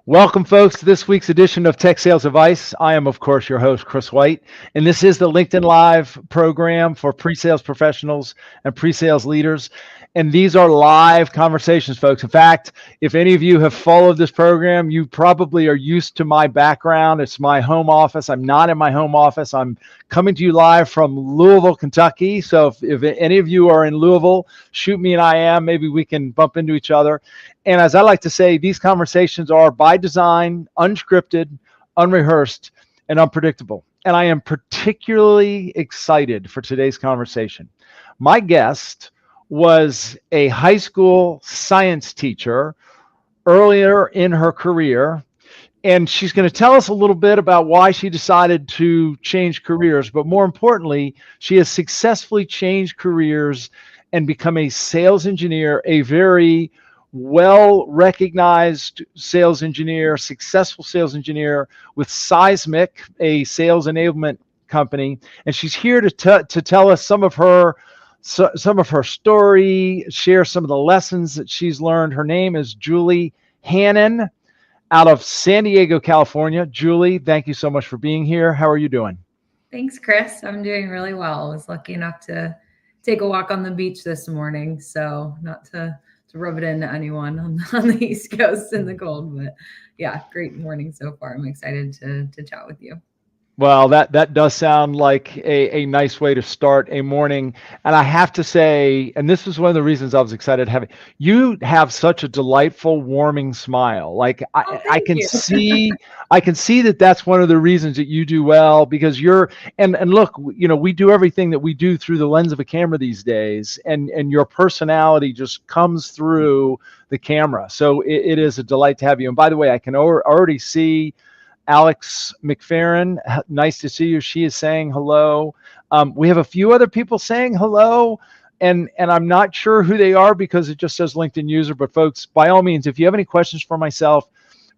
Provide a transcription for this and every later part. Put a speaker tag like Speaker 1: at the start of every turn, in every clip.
Speaker 1: Welcome, folks, to this week's edition of Tech Sales Advice. I am, of course, your host, Chris White, and this is the LinkedIn Live program for pre-sales professionals and pre-sales leaders. And these are live conversations, folks. In fact, if any of you have followed this program, you probably are used to my background. It's my home office. I'm not in my home office. I'm coming to you live from Louisville, Kentucky. So if any of you are in Louisville, shoot me an IM. Maybe we can bump into each other. And as I like to say, these conversations are by design, unscripted, unrehearsed, and unpredictable. And I am particularly excited for today's conversation. My guest was a high school science teacher earlier in her career. And she's going to tell us a little bit about why she decided to change careers. But more importantly, she has successfully changed careers and become a sales engineer, a very well-recognized sales engineer, successful sales engineer with Seismic, a sales enablement company. And she's here to tell us some of her story, share some of the lessons that she's learned. Her name is Julie Hannan out of San Diego, California. Julie, thank you so much for being here. How are you doing?
Speaker 2: Thanks, Chris. I'm doing really well. I was lucky enough to take a walk on the beach this morning, so not to rub it into anyone on the East Coast in the cold, but yeah, great morning so far. I'm excited to chat with you.
Speaker 1: Well, that does sound like a nice way to start a morning. And I have to say, and this is one of the reasons I was excited having you have such a delightful, warming smile. Like
Speaker 2: Oh,
Speaker 1: I
Speaker 2: thank
Speaker 1: can
Speaker 2: you.
Speaker 1: see that that's one of the reasons that you do well, because you're and look, we do everything that we do through the lens of a camera these days, and your personality just comes through the camera. So it is a delight to have you. And by the way, I can already see Alex McFerrin, nice to see you. She is saying hello. We have a few other people saying hello, and I'm not sure who they are because it just says LinkedIn user. But folks, by all means, if you have any questions for myself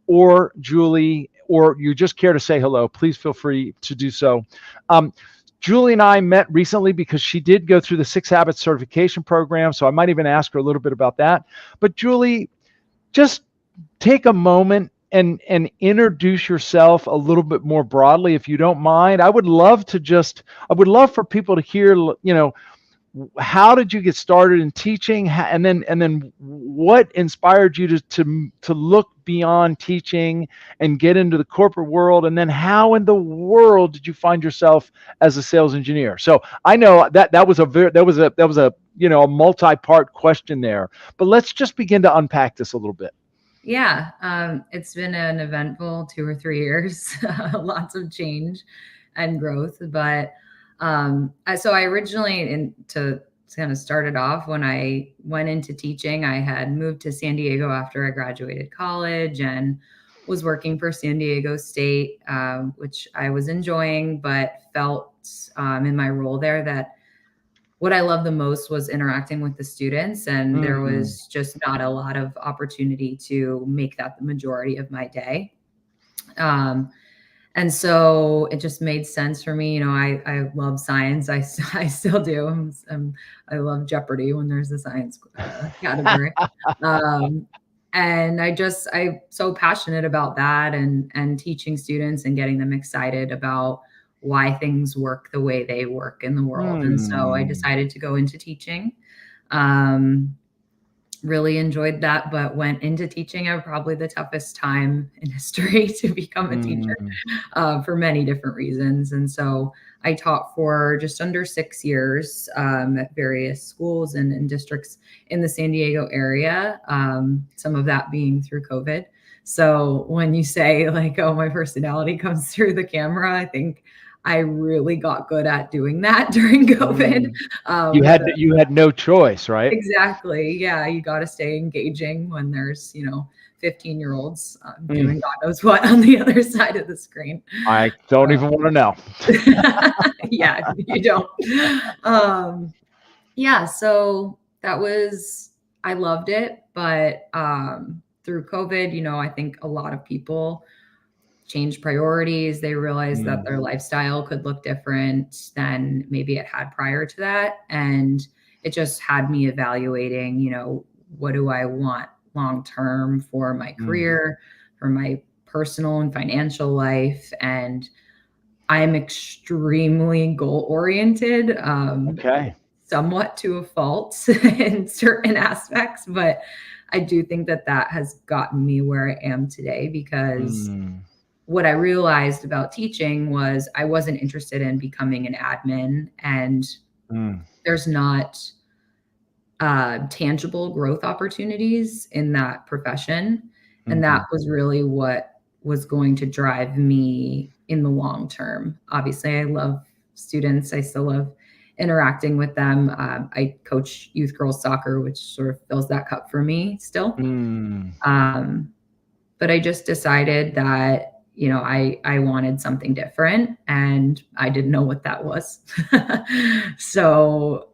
Speaker 1: or Julie, or you just care to say hello, please feel free to do so. Julie and I met recently because she did go through the 6 Habits certification program, so I might even ask her a little bit about that. But Julie, just take a moment and introduce yourself a little bit more broadly, if you don't mind. I would love for people to hear, how did you get started in teaching, and then what inspired you to look beyond teaching and get into the corporate world, and then how in the world did you find yourself as a sales engineer? So I know that was a a multi-part question there, but let's just begin to unpack this a little bit.
Speaker 2: Yeah, it's been an eventful 2 or 3 years, lots of change and growth. But so I originally, to kind of started off when I went into teaching, I had moved to San Diego after I graduated college and was working for San Diego State, which I was enjoying, but felt in my role there that what I loved the most was interacting with the students, and there was just not a lot of opportunity to make that the majority of my day. And so it just made sense for me. I love science. I still do. I love Jeopardy when there's a science category. And I'm so passionate about that and teaching students and getting them excited about why things work the way they work in the world. And so I decided to go into teaching. Really enjoyed that, but went into teaching at probably the toughest time in history to become a teacher for many different reasons. And so I taught for just under 6 years at various schools and districts in the San Diego area, some of that being through COVID. So when you say like, oh, my personality comes through the camera, I think I really got good at doing that during COVID.
Speaker 1: You had no choice, right?
Speaker 2: Exactly. Yeah. You got to stay engaging when there's, 15-year-olds doing God knows what on the other side of the screen.
Speaker 1: I don't even want to know.
Speaker 2: Yeah, you don't. Yeah. So I loved it. But through COVID, I think a lot of people changed priorities. They realized that their lifestyle could look different than maybe it had prior to that. And it just had me evaluating, what do I want long-term for my career? for my personal and financial life. And I'm extremely goal oriented,
Speaker 1: Okay.
Speaker 2: somewhat to a fault in certain aspects, but I do think that that has gotten me where I am today, because
Speaker 1: Mm,
Speaker 2: what I realized about teaching was I wasn't interested in becoming an admin, and
Speaker 1: mm,
Speaker 2: there's not tangible growth opportunities in that profession. And that
Speaker 1: mm,
Speaker 2: was really what was going to drive me in the long term. Obviously, I love students. I still love interacting with them. I coach youth girls soccer, which sort of fills that cup for me still.
Speaker 1: mm.
Speaker 2: Um, but I just decided that, I wanted something different, and I didn't know what that was. So,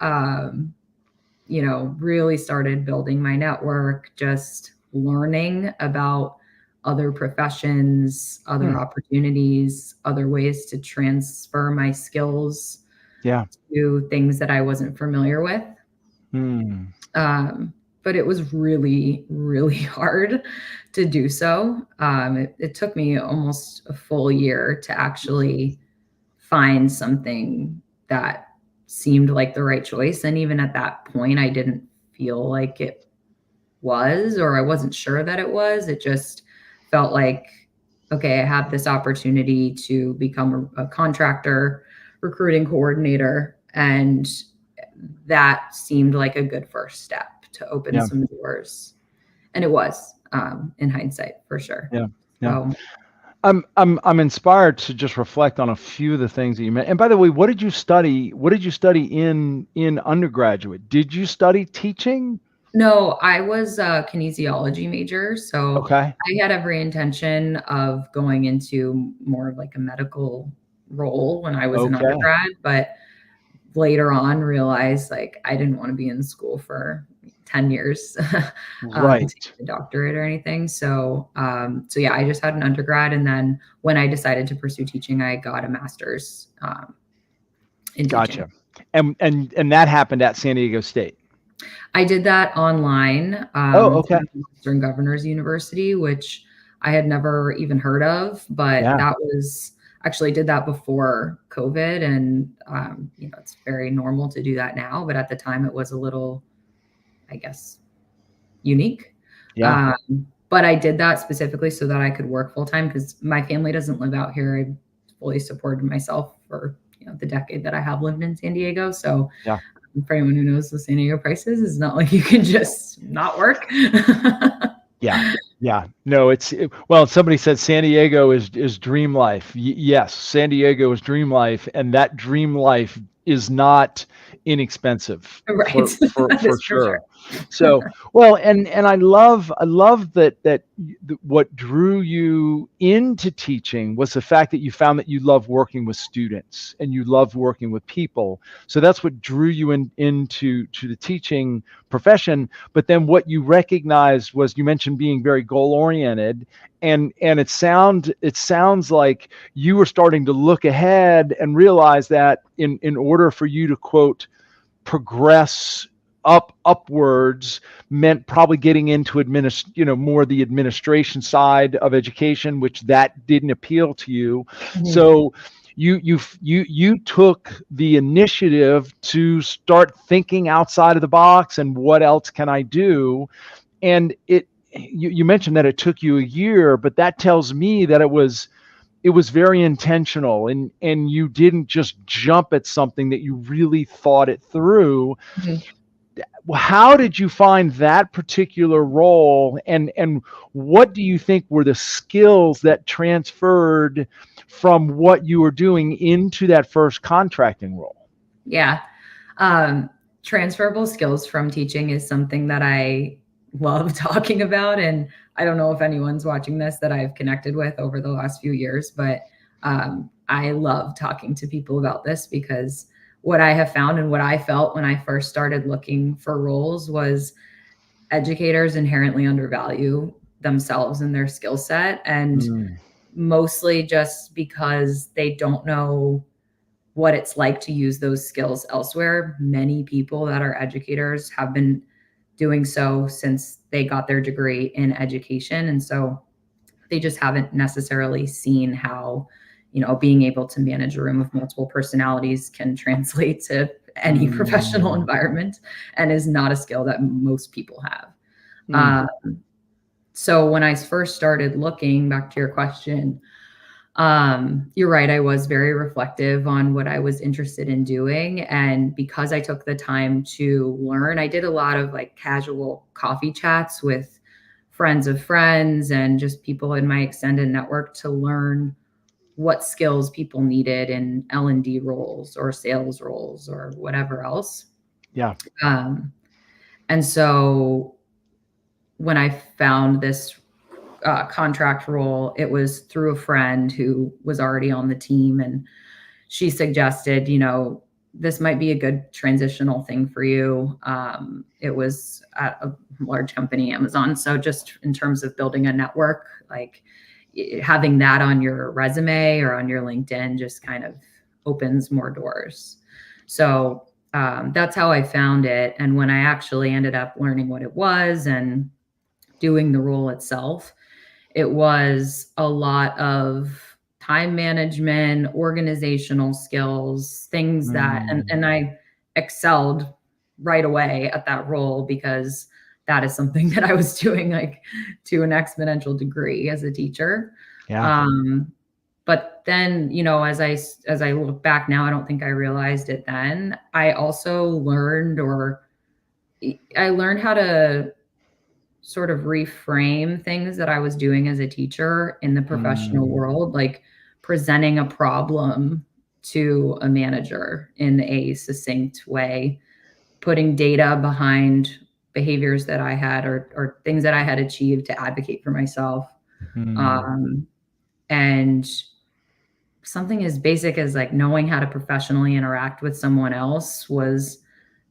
Speaker 2: really started building my network, just learning about other professions, other
Speaker 1: Hmm.
Speaker 2: opportunities, other ways to transfer my skills
Speaker 1: Yeah.
Speaker 2: to things that I wasn't familiar with.
Speaker 1: Mm,
Speaker 2: But it was really, really hard to do so. It took me almost a full year to actually find something that seemed like the right choice. And even at that point, I didn't feel like it was, or I wasn't sure that it was. It just felt like, okay, I have this opportunity to become a contractor, recruiting coordinator. And that seemed like a good first step to open
Speaker 1: yeah.
Speaker 2: some doors. And it was, in hindsight, for sure.
Speaker 1: Yeah. Yeah.
Speaker 2: So,
Speaker 1: I'm inspired to just reflect on a few of the things that you mentioned. And by the way, what did you study? What did you study in undergraduate? Did you study teaching?
Speaker 2: no, I was a kinesiology major, so
Speaker 1: Okay.
Speaker 2: I had every intention of going into more of like a medical role when I was an
Speaker 1: Okay.
Speaker 2: undergrad, but later on realized like I didn't want to be in school for 10 years to
Speaker 1: Right.
Speaker 2: get a doctorate or anything. So yeah, I just had an undergrad, and then when I decided to pursue teaching, I got a master's in teaching.
Speaker 1: Gotcha. And that happened at San Diego State.
Speaker 2: I did that online
Speaker 1: Oh, okay.
Speaker 2: through Western Governors University, which I had never even heard of, but
Speaker 1: Yeah.
Speaker 2: that was actually did that before COVID. And, it's very normal to do that now, but at the time it was a little, I guess, unique.
Speaker 1: Yeah.
Speaker 2: But I did that specifically so that I could work full time, because my family doesn't live out here. I fully supported myself for, the decade that I have lived in San Diego. So
Speaker 1: Yeah.
Speaker 2: for anyone who knows the San Diego prices, it's not like you can just not work.
Speaker 1: Yeah. Yeah. No, well, somebody said San Diego is dream life. Yes, San Diego is dream life, and that dream life is not inexpensive
Speaker 2: Right. That
Speaker 1: for
Speaker 2: is for sure.
Speaker 1: sure. So, well, and I love that what drew you into teaching was the fact that you found that you love working with students and you love working with people. So that's what drew you into the teaching profession. But then what you recognized was, you mentioned being very goal oriented, and it sounds like you were starting to look ahead and realize that in order for you to, quote, progress upwards, meant probably getting into more the administration side of education, which that didn't appeal to you.
Speaker 2: Mhm.
Speaker 1: So you took the initiative to start thinking outside of the box and what else can I do. And you mentioned that it took you a year, but that tells me that it was very intentional, and you didn't just jump at something, that you really thought it through.
Speaker 2: Mhm.
Speaker 1: How did you find that particular role, and what do you think were the skills that transferred from what you were doing into that first contracting role?
Speaker 2: Yeah. Um, Transferable skills from teaching is something that I love talking about. And I don't know if anyone's watching this that I've connected with over the last few years, but I love talking to people about this, because what I have found and what I felt when I first started looking for roles was educators inherently undervalue themselves and their skill set. And
Speaker 1: Mm,
Speaker 2: mostly just because they don't know what it's like to use those skills elsewhere. Many people that are educators have been doing so since they got their degree in education. And so They just haven't necessarily seen how, being able to manage a room of multiple personalities can translate to any professional environment, and is not a skill that most people have. So when I first started looking, back to your question, you're right. I was very reflective on what I was interested in doing. And because I took the time to learn, I did a lot of like casual coffee chats with friends of friends and just people in my extended network to learn what skills people needed in L&D roles or sales roles or whatever else.
Speaker 1: Yeah.
Speaker 2: And so when I found this contract role, it was through a friend who was already on the team, and she suggested, this might be a good transitional thing for you. It was at a large company, Amazon. So just in terms of building a network, like having that on your resume or on your LinkedIn just kind of opens more doors. So that's how I found it. And when I actually ended up learning what it was and doing the role itself, it was a lot of time management, organizational skills, things that, and I excelled right away at that role because that is something that I was doing like to an exponential degree as a teacher.
Speaker 1: Yeah.
Speaker 2: But then, as I look back now, I don't think I realized it then. I also learned how to sort of reframe things that I was doing as a teacher in the professional world, like presenting a problem to a manager in a succinct way, putting data behind behaviors that I had or things that I had achieved to advocate for myself. And something as basic as like knowing how to professionally interact with someone else was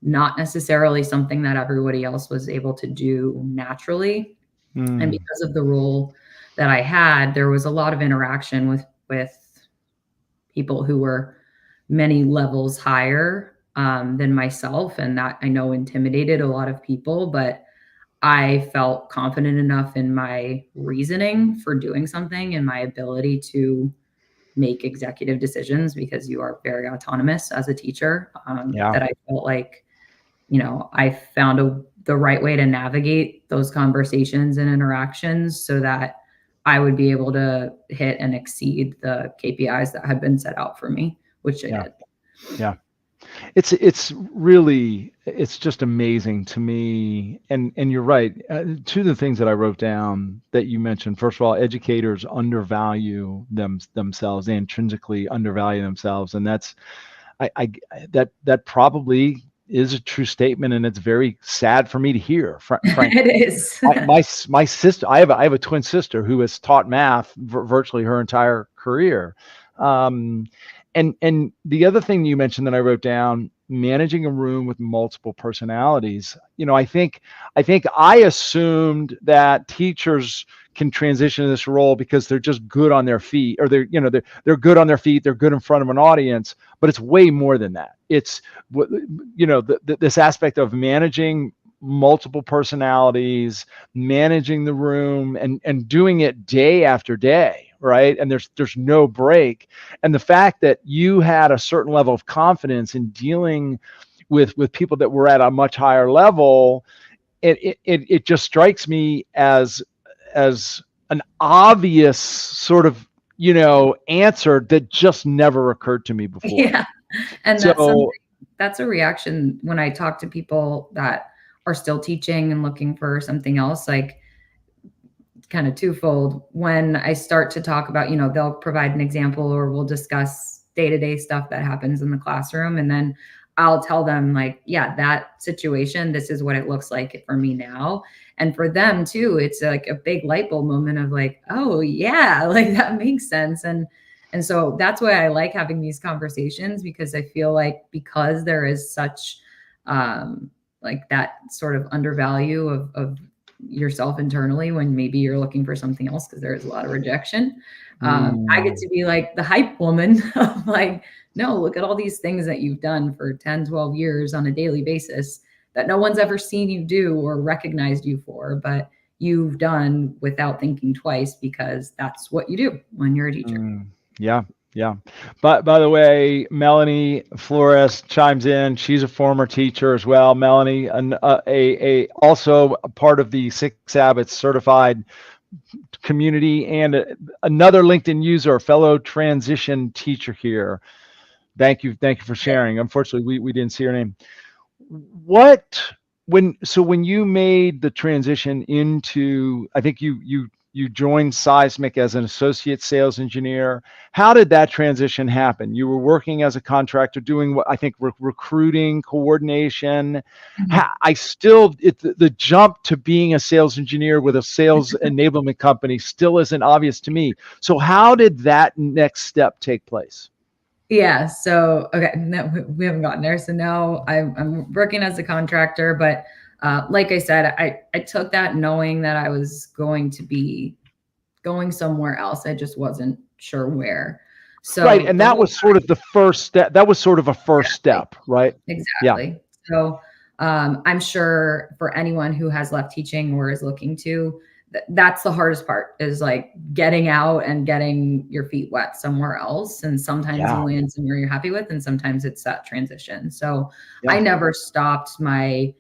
Speaker 2: not necessarily something that everybody else was able to do naturally. And because of the role that I had, there was a lot of interaction with people who were many levels higher than myself. And that I know intimidated a lot of people, but I felt confident enough in my reasoning for doing something and my ability to make executive decisions, because you are very autonomous as a teacher, that I felt like, I found the right way to navigate those conversations and interactions so that I would be able to hit and exceed the KPIs that had been set out for me, which I did.
Speaker 1: Yeah. It's really, it's just amazing to me. And you're right. Two of the things that I wrote down that you mentioned, first of all, educators undervalue themselves. They intrinsically undervalue themselves. And that probably is a true statement, and it's very sad for me to hear. Frankly,
Speaker 2: it is.
Speaker 1: my sister, I have a twin sister who has taught math virtually her entire career. And the other thing you mentioned that I wrote down, managing a room with multiple personalities. I think I assumed that teachers can transition to this role because they're just good on their feet, or they're good on their feet. They're good in front of an audience, but it's way more than that. It's this aspect of managing multiple personalities, managing the room, and doing it day after day. Right. And there's no break. And the fact that you had a certain level of confidence in dealing with people that were at a much higher level, it just strikes me as an obvious sort of, answer that just never occurred to me before.
Speaker 2: Yeah. And that's a reaction when I talk to people that are still teaching and looking for something else, like kind of twofold. When I start to talk about, they'll provide an example or we'll discuss day-to-day stuff that happens in the classroom. And then I'll tell them like, yeah, that situation, this is what it looks like for me now. And for them too, it's like a big light bulb moment of like, oh yeah, like that makes sense. And so that's why I like having these conversations, because I feel like because there is such like that sort of undervalue of yourself internally when maybe you're looking for something else because there is a lot of rejection. I get to be like the hype woman of like, no, look at all these things that you've done for 10, 12 years on a daily basis that no one's ever seen you do or recognized you for, but you've done without thinking twice, because that's what you do when you're a teacher.
Speaker 1: Yeah. Yeah. But by the way, Melanie Flores chimes in. She's a former teacher as well. Melanie, also a part of the Six Sabbaths certified community, and another LinkedIn user, a fellow transition teacher here. Thank you for sharing. Unfortunately, we didn't see her name. When you made the transition into, I think you joined Seismic as an associate sales engineer. How did that transition happen? You were working as a contractor doing what I think recruiting, coordination. The jump to being a sales engineer with a sales enablement company still isn't obvious to me. So how did that next step take place?
Speaker 2: Yeah. So, okay, no, we haven't gotten there. So now I'm working as a contractor, but like I said, I took that knowing that I was going to be going somewhere else. I just wasn't sure where. So
Speaker 1: right, and that was sort of the first step. That was sort of a first step, right?
Speaker 2: Exactly.
Speaker 1: Yeah.
Speaker 2: So I'm sure for anyone who has left teaching or is looking to, that's the hardest part, is like getting out and getting your feet wet somewhere else. And sometimes you land somewhere you're happy with, and sometimes it's that transition. So I never stopped my,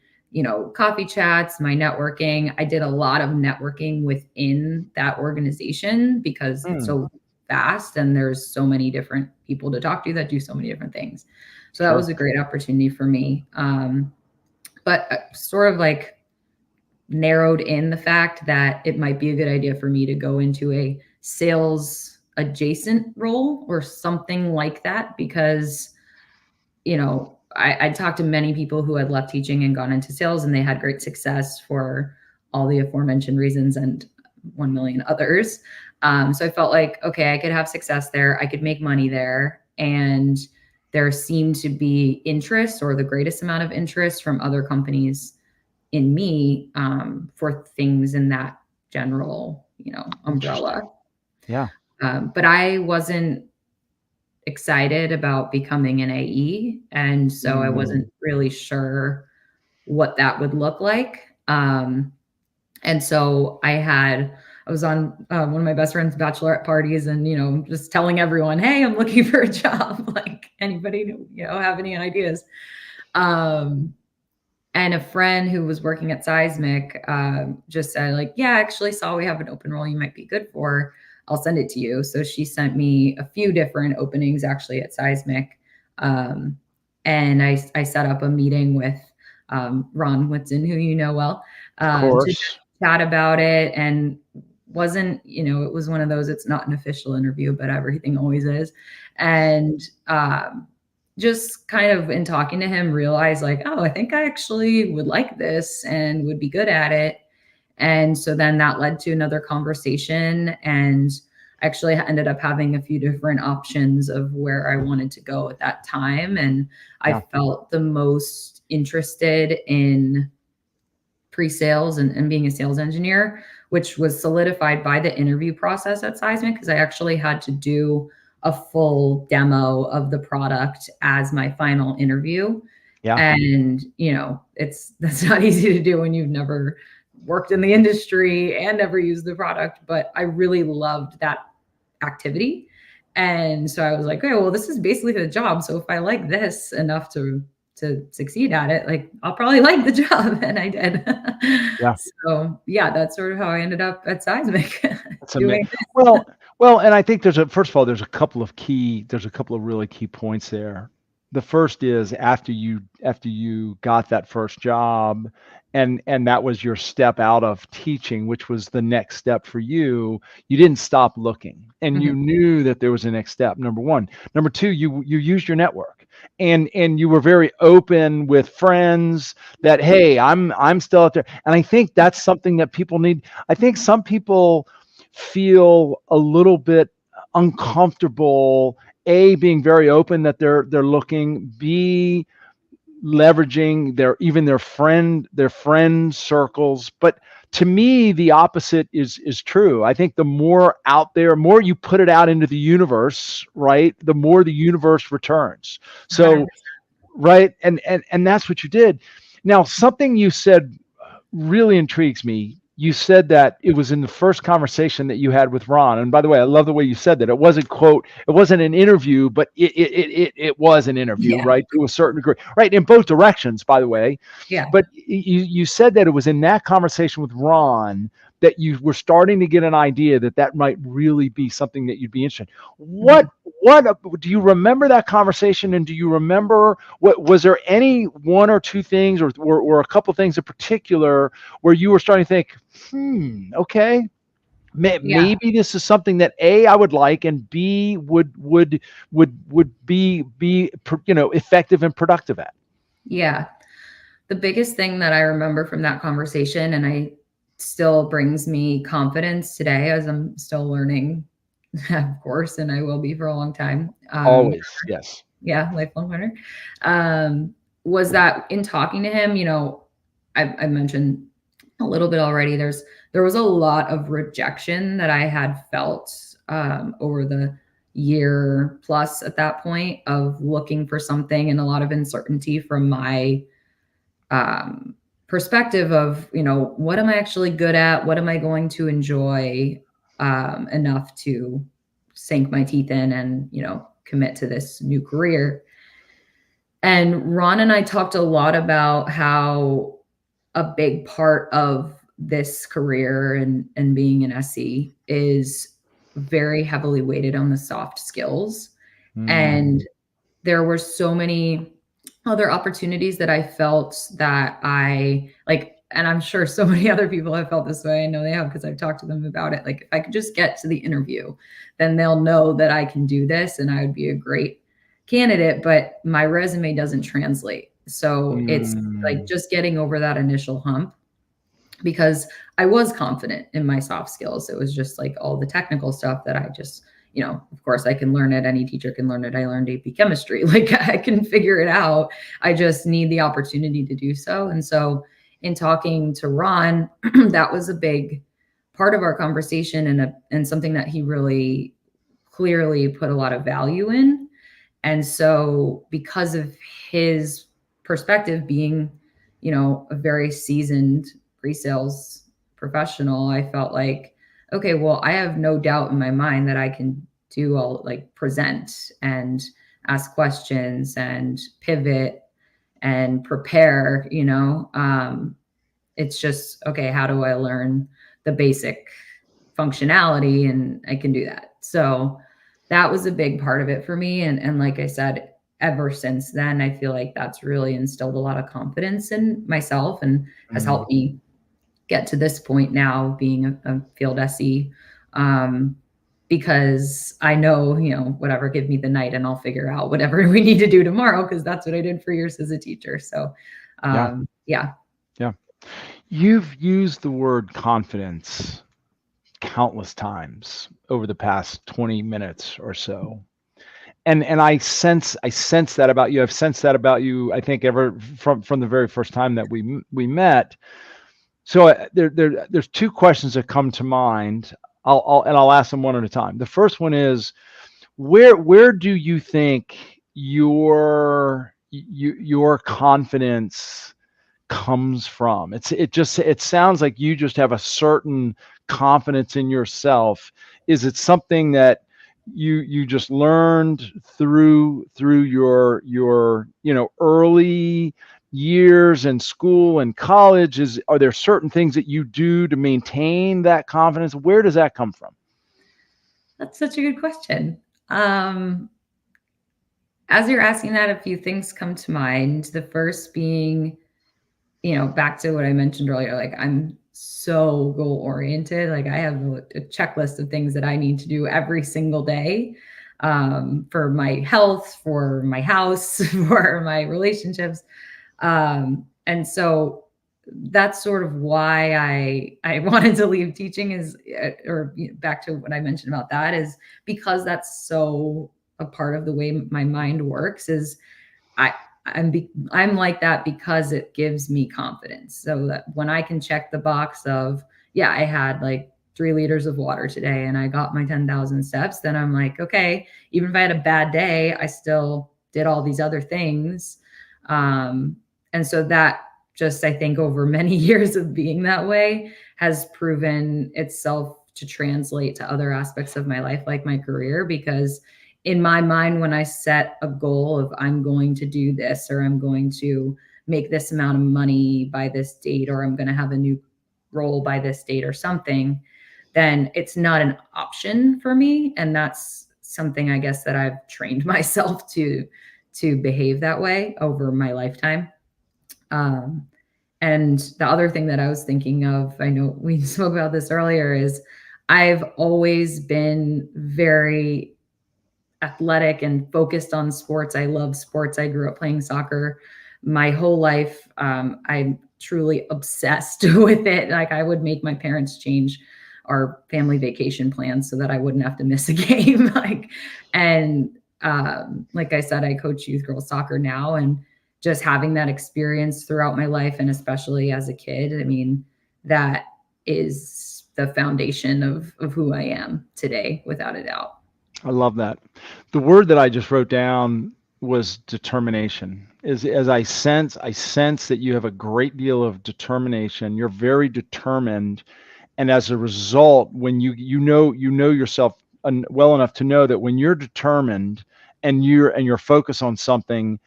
Speaker 2: coffee chats, my networking. I did a lot of networking within that organization because it's so fast and there's so many different people to talk to that do so many different things. So that was a great opportunity for me. But sort of like narrowed in the fact that it might be a good idea for me to go into a sales adjacent role or something like that, because, I talked to many people who had left teaching and gone into sales, and they had great success for all the aforementioned reasons and 1 million others. So I felt like, okay, I could have success there. I could make money there. And there seemed to be interest, or the greatest amount of interest, from other companies in me for things in that general, umbrella.
Speaker 1: Yeah.
Speaker 2: But I wasn't excited about becoming an AE. And so I wasn't really sure what that would look like. And so I was on one of my best friend's bachelorette parties, and, just telling everyone, hey, I'm looking for a job. Like, anybody, have any ideas? And a friend who was working at Seismic just said, like, yeah, I actually saw we have an open role you might be good for. I'll send it to you. So she sent me a few different openings actually at Seismic. And I set up a meeting with Ron Whitson, who you know well, to chat about it. And wasn't, it was one of those, it's not an official interview, but everything always is. And just kind of in talking to him, realized like, oh, I think I actually would like this and would be good at it. And so then that led to another conversation, and actually ended up having a few different options of where I wanted to go at that time. And I felt the most interested in pre-sales and being a sales engineer, which was solidified by the interview process at Seismic, because I actually had to do a full demo of the product as my final interview.
Speaker 1: Yeah.
Speaker 2: And, that's not easy to do when you've never worked in the industry and never used the product, but I really loved that activity. And so I was like, okay, well, this is basically the job. So if I like this enough to succeed at it, like, I'll probably like the job. And I did.
Speaker 1: Yeah.
Speaker 2: So that's sort of how I ended up at Seismic.
Speaker 1: That's amazing. Well, and I think there's a couple of really key points there. The first is after you got that first job, and that was your step out of teaching, which was the next step for you. You didn't stop looking, and you knew that there was a next step. Number one. Number two, you used your network, and you were very open with friends that, hey, I'm still out there. And I think that's something that people need. I think some people feel a little bit uncomfortable, A, being very open that they're looking, B, leveraging their friend circles. But to me, the opposite is true. I think the more out there, more you put it out into the universe, right, the more the universe returns. So, right, and that's what you did. Now, something you said really intrigues me. you said that it was in the first conversation that you had with Ron. And by the way, I love the way you said that. It wasn't it wasn't an interview, but it was an interview,
Speaker 2: Yeah.
Speaker 1: right? To a certain degree, right? In both directions, by the way.
Speaker 2: Yeah.
Speaker 1: But you said that it was in that conversation with Ron that you were starting to get an idea that that might really be something that you'd be interested in.
Speaker 2: Mhm.
Speaker 1: What do you remember that conversation? And do you remember what was there any one or two things or a couple things in particular where you were starting to think, okay,
Speaker 2: Yeah.
Speaker 1: maybe this is something that A, I would like, and B, would be effective and productive at?
Speaker 2: Yeah. The biggest thing that I remember from that conversation, and I still brings me confidence today as I'm still learning, of course, and I will be for a long time.
Speaker 1: Always, yes.
Speaker 2: Yeah, lifelong learner. Was that in talking to him, I mentioned a little bit already. There was a lot of rejection that I had felt over the year plus at that point of looking for something, and a lot of uncertainty from my perspective of, what am I actually good at? What am I going to enjoy enough to sink my teeth in and, commit to this new career? And Ron and I talked a lot about how a big part of this career and being an SE is very heavily weighted on the soft skills. And there were so many other opportunities that I felt that I like, and I'm sure so many other people have felt this way. I know they have because I've talked to them about it. Like, if I could just get to the interview, then they'll know that I can do this and I would be a great candidate, but my resume doesn't translate. So it's like just getting over that initial hump, because I was confident in my soft skills. It was just like all the technical stuff that I just, of course I can learn it. Any teacher can learn it. I learned AP chemistry. Like, I can figure it out. I just need the opportunity to do so. And so in talking to Ron, that was a big part of our conversation, and something that he really clearly put a lot of value in. And so because of his perspective being, a very seasoned pre-sales professional, I felt like, okay, well, I have no doubt in my mind that I can do all, like, present and ask questions and pivot and prepare, it's just, okay, how do I learn the basic functionality? And I can do that. So that was a big part of it for me. And like I said, ever since then, I feel like that's really instilled a lot of confidence in myself and has helped me get to this point now, being a field SE, because I know, whatever, give me the night and I'll figure out whatever we need to do tomorrow, because that's what I did for years as a teacher. So yeah.
Speaker 1: You've used the word confidence countless times over the past 20 minutes or so. And I sense that about you. I've sensed that about you, I think, ever from the very first time that we met. So there's two questions that come to mind. I'll ask them one at a time. The first one is, where do you think your confidence comes from? It sounds like you just have a certain confidence in yourself. Is it something that you just learned through your early years in school and college? Are there certain things that you do to maintain that confidence? Where does that come from?
Speaker 2: That's such a good question. As you're asking that, a few things come to mind. The first being, back to what I mentioned earlier, like, I'm so goal oriented. Like, I have a checklist of things that I need to do every single day, for my health, for my house, for my relationships. And so that's sort of why I wanted to leave teaching, or back to what I mentioned about that, is because that's so a part of the way my mind works. Is I'm like that because it gives me confidence. So that when I can check the box of, yeah, I had like 3 liters of water today and I got my 10,000 steps, then I'm like, okay, even if I had a bad day, I still did all these other things. And so that just, I think, over many years of being that way, has proven itself to translate to other aspects of my life, like my career, because in my mind, when I set a goal of I'm going to do this, or I'm going to make this amount of money by this date, or I'm going to have a new role by this date or something, then it's not an option for me. And that's something I guess that I've trained myself to behave that way over my lifetime. And the other thing that I was thinking of, I know we spoke about this earlier, is I've always been very athletic and focused on sports. I love sports. I grew up playing soccer my whole life. I'm truly obsessed with it. Like, I would make my parents change our family vacation plans so that I wouldn't have to miss a game. Like I said, I coach youth girls soccer now, and just having that experience throughout my life, and especially as a kid, I mean, that is the foundation of who I am today, without a doubt.
Speaker 1: I love that. The word that I just wrote down was determination. As I sense that you have a great deal of determination. You're very determined, and as a result, when you know yourself well enough to know that when you're determined and you're focused on something,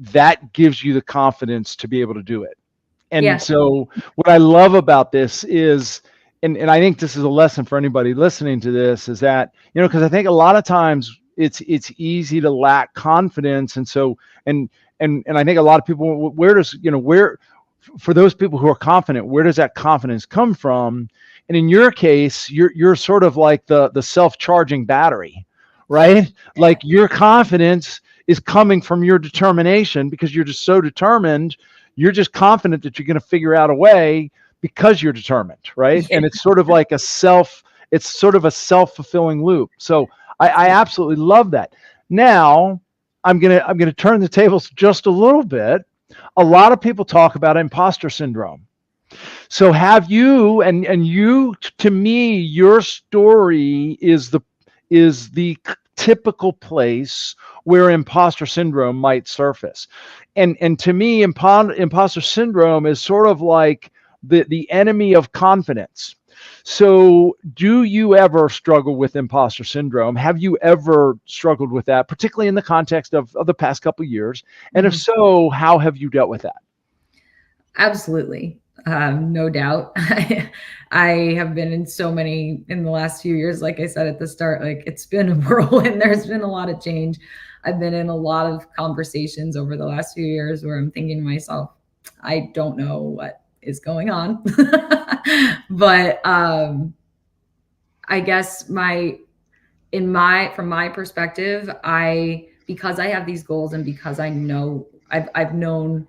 Speaker 1: that gives you the confidence to be able to do it. And
Speaker 2: Yeah.
Speaker 1: so what I love about this is, and I think this is a lesson for anybody listening to this, is that, because I think a lot of times it's easy to lack confidence. And so, and I think a lot of people, for those people who are confident, where does that confidence come from? And in your case, you're sort of like the self-charging battery, right? Like, your confidence is coming from your determination, because you're just so determined. You're just confident that you're going to figure out a way because you're determined, right?
Speaker 2: Yeah.
Speaker 1: And it's sort of like a self-fulfilling loop. So I absolutely love that. Now I'm gonna turn the tables just a little bit. A lot of people talk about imposter syndrome. So have you, and you, to me, your story is the typical place where imposter syndrome might surface. And to me, imposter syndrome is sort of like the enemy of confidence. So do you ever struggle with imposter syndrome? Have you ever struggled with that, particularly in the context of the past couple of years? And if so, how have you dealt with that?
Speaker 2: Absolutely. No doubt. I have been in so many in the last few years. Like I said at the start, like, it's been a whirlwind. There's been a lot of change. I've been in a lot of conversations over the last few years where I'm thinking to myself, I don't know what is going on. But I guess from my perspective, because I have these goals, and because I know I've known,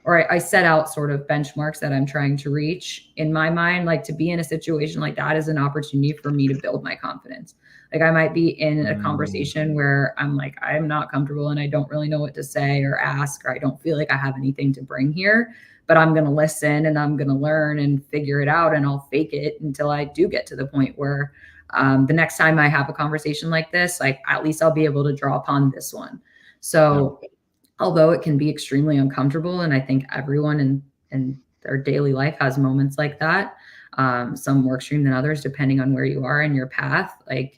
Speaker 2: or I set out sort of benchmarks that I'm trying to reach, in my mind, like, to be in a situation like that is an opportunity for me to build my confidence. Like, I might be in a conversation where I'm like, I'm not comfortable and I don't really know what to say or ask, or I don't feel like I have anything to bring here, but I'm going to listen and I'm going to learn and figure it out, and I'll fake it until I do get to the point where the next time I have a conversation like this, like, at least I'll be able to draw upon this one. So although it can be extremely uncomfortable, and I think everyone in their daily life has moments like that, some more extreme than others, depending on where you are in your path, like,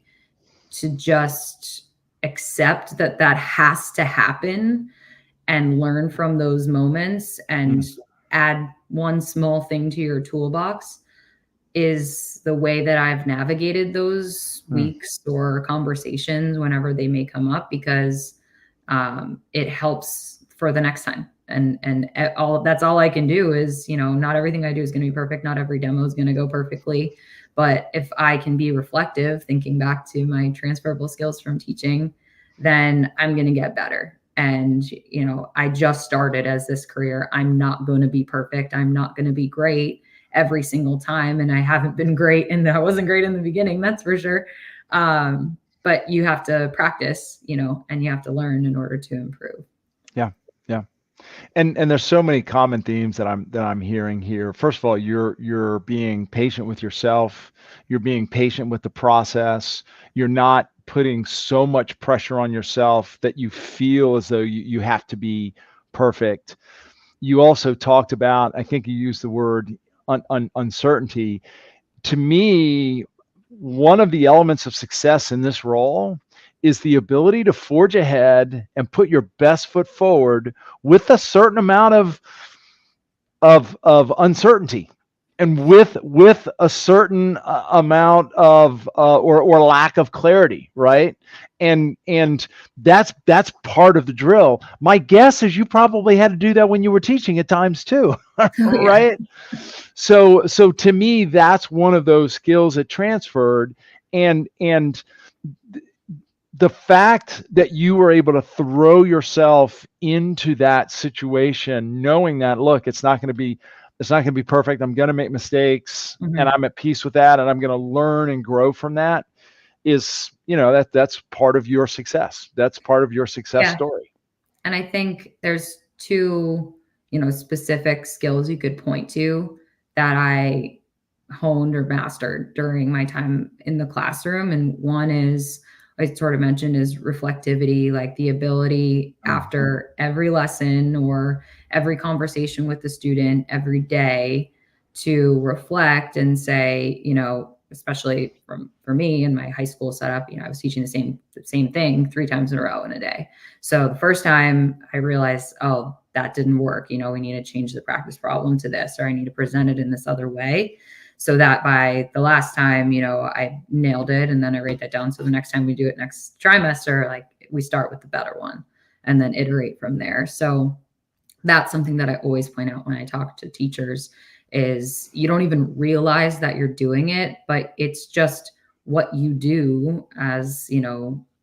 Speaker 2: to just accept that has to happen and learn from those moments and add one small thing to your toolbox is the way that I've navigated those weeks or conversations whenever they may come up, because it helps for the next time. And that's all I can do is, not everything I do is going to be perfect. Not every demo is going to go perfectly. But if I can be reflective, thinking back to my transferable skills from teaching, then I'm going to get better. And, I just started as this career. I'm not going to be perfect. I'm not going to be great every single time. And I haven't been great. And I wasn't great in the beginning, that's for sure. But you have to practice, and you have to learn in order to improve.
Speaker 1: Yeah. And there's so many common themes that I'm hearing here. First of all, you're being patient with yourself. You're being patient with the process. You're not putting so much pressure on yourself that you feel as though you have to be perfect. You also talked about, I think you used the word uncertainty. To me, one of the elements of success in this role is the ability to forge ahead and put your best foot forward with a certain amount of uncertainty, and with a certain amount of or lack of clarity, right? And that's part of the drill. My guess is you probably had to do that when you were teaching at times too,
Speaker 2: Oh, yeah.
Speaker 1: right? So to me, that's one of those skills that transferred, and the fact that you were able to throw yourself into that situation, knowing that, look, it's not going to be perfect. I'm going to make mistakes, and
Speaker 2: Mhm.
Speaker 1: I'm at peace with that, and I'm going to learn and grow from that, is, that's part of your success. That's part of your success
Speaker 2: Yeah.
Speaker 1: story.
Speaker 2: And I think there's two, specific skills you could point to that I honed or mastered during my time in the classroom. And one is, I sort of mentioned, is reflectivity, like the ability after every lesson or every conversation with the student every day to reflect and say, especially for me in my high school setup, I was teaching the same thing 3 times in a row in a day. So the first time I realized, oh, that didn't work. We need to change the practice problem to this, or I need to present it in this other way. So that by the last time, I nailed it. And then I write that down. So the next time we do it next trimester, like we start with the better one and then iterate from there. So that's something that I always point out when I talk to teachers is you don't even realize that you're doing it, but it's just what you do as,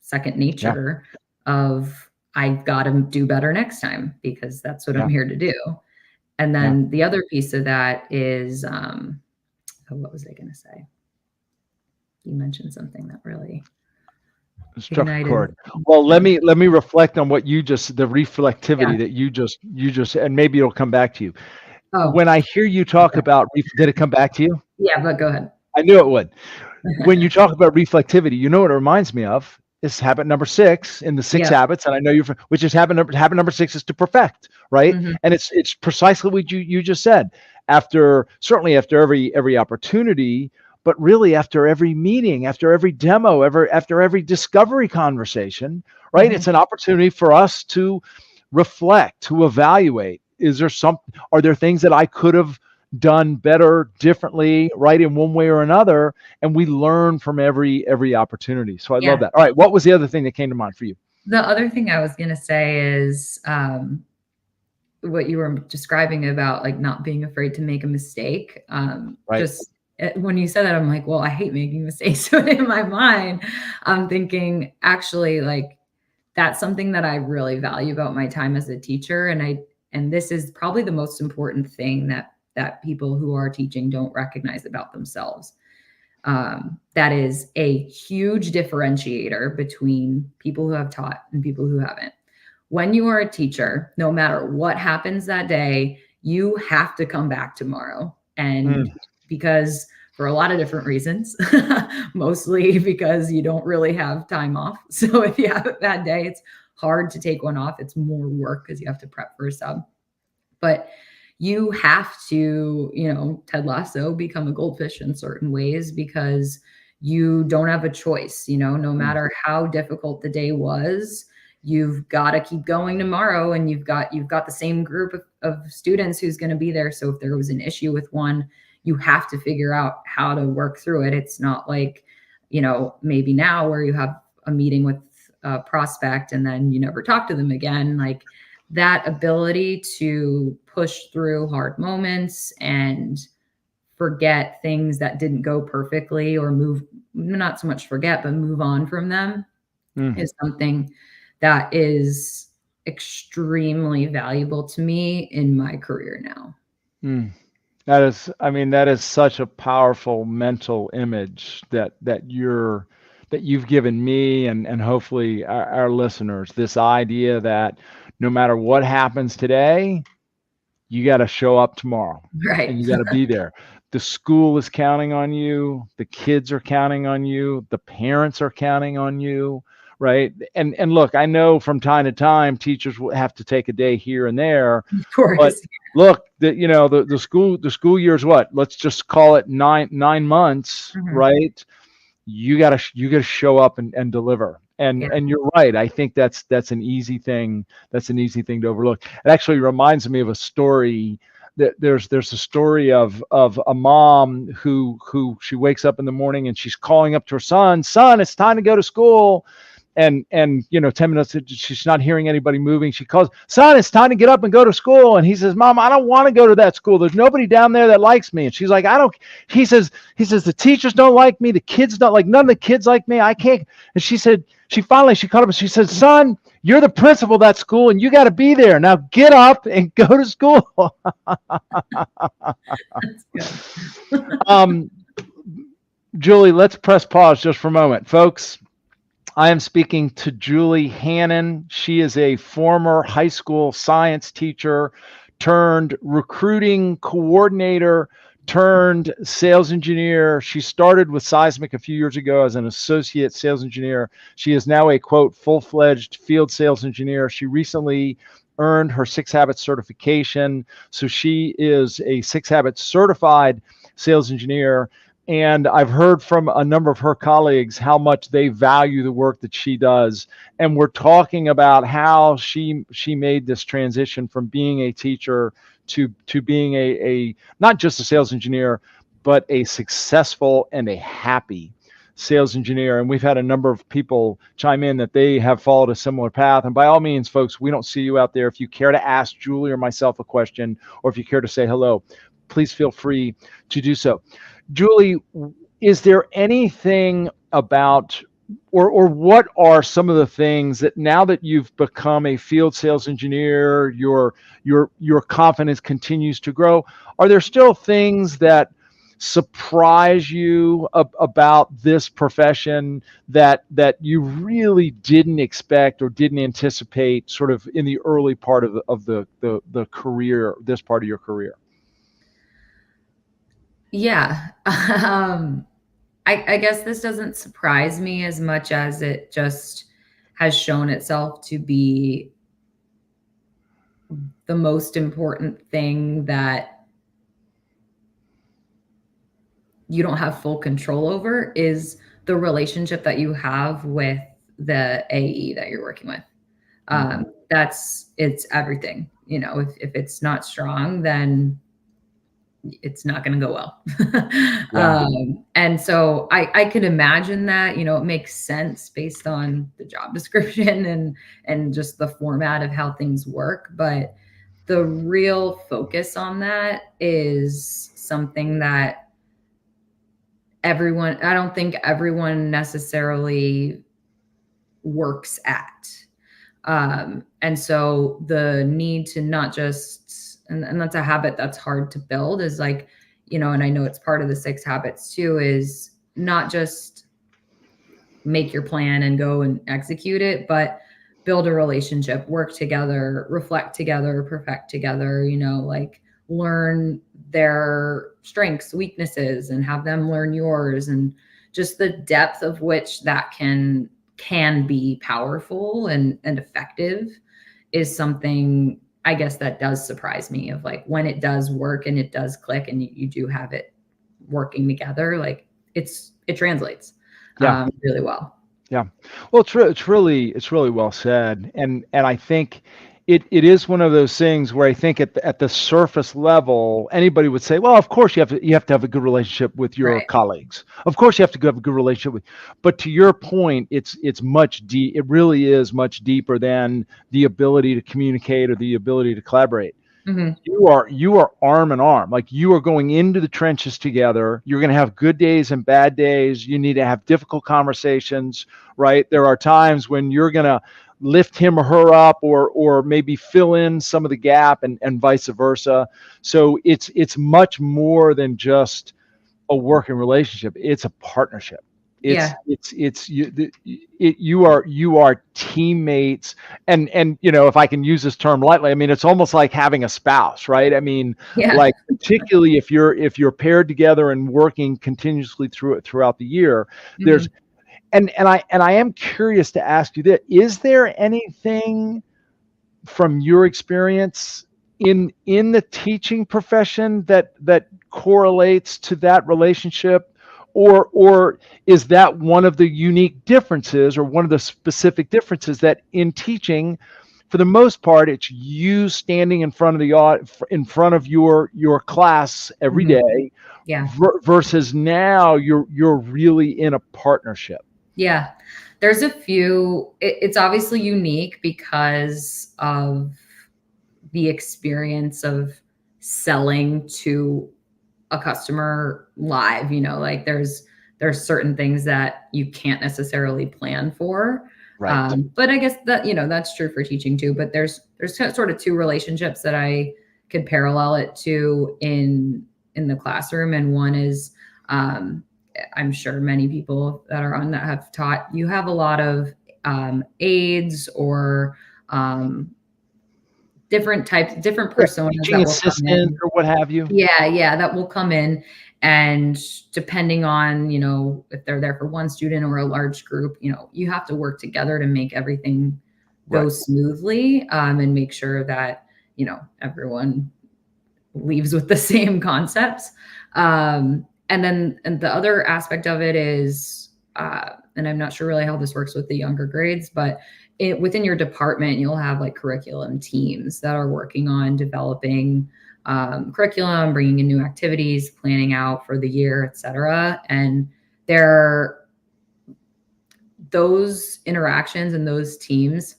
Speaker 2: second
Speaker 1: Yeah.
Speaker 2: nature of I've got to do better next time because that's what I'm
Speaker 1: Yeah.
Speaker 2: here to do. And
Speaker 1: Yeah.
Speaker 2: then the other piece of that is, what was I going to say? You mentioned something that really
Speaker 1: Struck a
Speaker 2: ignited.
Speaker 1: chord. Well, let me reflect on what the reflectivity
Speaker 2: Yeah.
Speaker 1: that you just, and maybe it'll come back to you.
Speaker 2: Oh,
Speaker 1: When I hear you talk
Speaker 2: okay.
Speaker 1: about, did it come back to you?
Speaker 2: Yeah, but go ahead.
Speaker 1: I knew it would. When you talk about reflectivity, you know what it reminds me of? Is habit number 6 in the 6
Speaker 2: Yep.
Speaker 1: habits, and I know which is habit number 6 is to perfect, right?
Speaker 2: Mhm.
Speaker 1: And it's precisely what you just said. Certainly after every opportunity, but really after every meeting, after every demo, after every discovery conversation, right? It's
Speaker 2: Mhm.
Speaker 1: an opportunity for us to reflect, to evaluate. Are there things that I could have done better, differently, right, in one way or another? And we learn from every opportunity. So I love
Speaker 2: Yeah.
Speaker 1: that. All right, what was the other thing that came to mind for you?
Speaker 2: The other thing I was going to say is what you were describing about like not being afraid to make a mistake.
Speaker 1: Right.
Speaker 2: Just when you said that, I'm like, well, I hate making mistakes. So in my mind, I'm thinking actually like that's something that I really value about my time as a teacher. And this is probably the most important thing that people who are teaching don't recognize about themselves. That is a huge differentiator between people who have taught and people who haven't. When you are a teacher, no matter what happens that day, you have to come back tomorrow. And because for a lot of different reasons, mostly because you don't really have time off. So if you have a bad day, it's hard to take one off. It's more work because you have to prep for a sub. But you have to, Ted Lasso, become a goldfish in certain ways because you don't have a choice, no matter how difficult the day was, you've got to keep going tomorrow and you've got the same group of students who's going to be there. So if there was an issue with one, you have to figure out how to work through it. It's not like, maybe now where you have a meeting with a prospect and then you never talk to them again. Like that ability to push through hard moments and forget things that didn't go perfectly or not so much forget, but move on from them is something that is extremely valuable to me in my career now.
Speaker 1: That is such a powerful mental image that you've given me, and hopefully our listeners, this idea that no matter what happens today, you got to show up tomorrow and
Speaker 2: Right.
Speaker 1: you got to be there. The school is counting on you. The kids are counting on you. The parents are counting on you, right? And look, I know from time to time teachers will have to take a day here and there,
Speaker 2: Of
Speaker 1: but
Speaker 2: course.
Speaker 1: look, the school year is what? Let's just call it nine months,
Speaker 2: Mhm.
Speaker 1: right? You gotta show up and deliver. And
Speaker 2: Yeah.
Speaker 1: and you're right. I think that's an easy thing. That's an easy thing to overlook. It actually reminds me of a story. That there's a story of a mom who she wakes up in the morning and she's calling up to her son, it's time to go to school. And 10 minutes she's not hearing anybody moving. She calls, son, it's time to get up and go to school. And he says, mom, I don't want to go to that school. There's nobody down there that likes me. And she's like, I don't. He says the teachers don't like me, the kids don't, like, none of the kids like me, I can't. And she said, she caught up and she said, son, you're the principal of that school and you got to be there. Now get up and go to school.
Speaker 2: That's good.
Speaker 1: Julie, let's press pause just for a moment, folks. I am speaking to Julie Hannan. She is a former high school science teacher turned recruiting coordinator turned sales engineer. She started with Seismic a few years ago as an associate sales engineer. She is now a, quote, full-fledged field sales engineer. She recently earned her 6 Habits certification. So she is a 6 Habits certified sales engineer. And I've heard from a number of her colleagues how much they value the work that she does. And we're talking about how she made this transition from being a teacher to being a not just a sales engineer, but a successful and a happy sales engineer. And we've had a number of people chime in that they have followed a similar path. And by all means, folks, we don't see you out there. If you care to ask Julie or myself a question, or if you care to say hello, please feel free to do so. Julie, is there anything about, or what are some of the things that now that you've become a field sales engineer, your confidence continues to grow? Are there still things that surprise you about this profession that you really didn't expect or didn't anticipate, sort of in the early part of the career, this part of your career?
Speaker 2: Yeah. I guess this doesn't surprise me as much as it just has shown itself to be the most important thing that you don't have full control over is the relationship that you have with the AE that you're working with. It's everything. If it's not strong, then it's not going to go well.
Speaker 1: Yeah.
Speaker 2: And so I could imagine that, it makes sense based on the job description and just the format of how things work. But the real focus on that is something that I don't think everyone necessarily works at. And so the need to not just, and that's a habit that's hard to build, is like, and I know it's part of the 6 habits too, is not just make your plan and go and execute it, but build a relationship, work together, reflect together, perfect together, like learn their strengths, weaknesses, and have them learn yours. And just the depth of which that can be powerful and effective is something, I guess, that does surprise me, of like when it does work and it does click and you do have it working together, like it translates really well.
Speaker 1: Yeah. Well, it's really well said. And I think it is one of those things where I think at the surface level, anybody would say, well, of course you have to have a good relationship with your
Speaker 2: Right.
Speaker 1: colleagues. Of course you have to have a good relationship with, but to your point, it really is much deeper than the ability to communicate or the ability to collaborate.
Speaker 2: Mm-hmm.
Speaker 1: You are arm in arm. Like, you are going into the trenches together. You're going to have good days and bad days. You need to have difficult conversations, right? There are times when you're going to lift him or her up, or maybe fill in some of the gap, and vice versa. So it's much more than just a working relationship. It's a partnership.
Speaker 2: Yeah.
Speaker 1: You are teammates, and if I can use this term lightly, I mean, it's almost like having a spouse, right? I mean,
Speaker 2: Yeah.
Speaker 1: like, particularly if you're paired together and working continuously throughout the year,
Speaker 2: Mm-hmm.
Speaker 1: And I am curious to ask you this: is there anything from your experience in the teaching profession that correlates to that relationship, or is that one of the unique differences, or one of the specific differences, that in teaching, for the most part, it's you standing in front of in front of your class every
Speaker 2: Mhm.
Speaker 1: day,
Speaker 2: Yeah.
Speaker 1: versus now you're really in a partnership?
Speaker 2: Yeah. There's a few, it's obviously unique because of the experience of selling to a customer live, like there's certain things that you can't necessarily plan for.
Speaker 1: Right.
Speaker 2: But I guess that, that's true for teaching too, but there's sort of two relationships that I could parallel it to in the classroom. And one is, um, I'm sure many people that are on that have taught, you have a lot of aides or um, different
Speaker 1: Yeah,
Speaker 2: personas
Speaker 1: teaching
Speaker 2: that will come
Speaker 1: assistant
Speaker 2: in.
Speaker 1: or what have you.
Speaker 2: Yeah, that will come in. And depending on, if they're there for one student or a large group, you have to work together to make everything go
Speaker 1: Right.
Speaker 2: smoothly, and make sure that, everyone leaves with the same concepts. And the other aspect of it is, and I'm not sure really how this works with the younger grades, but within your department, you'll have like curriculum teams that are working on developing curriculum, bringing in new activities, planning out for the year, et cetera. And there, those interactions and those teams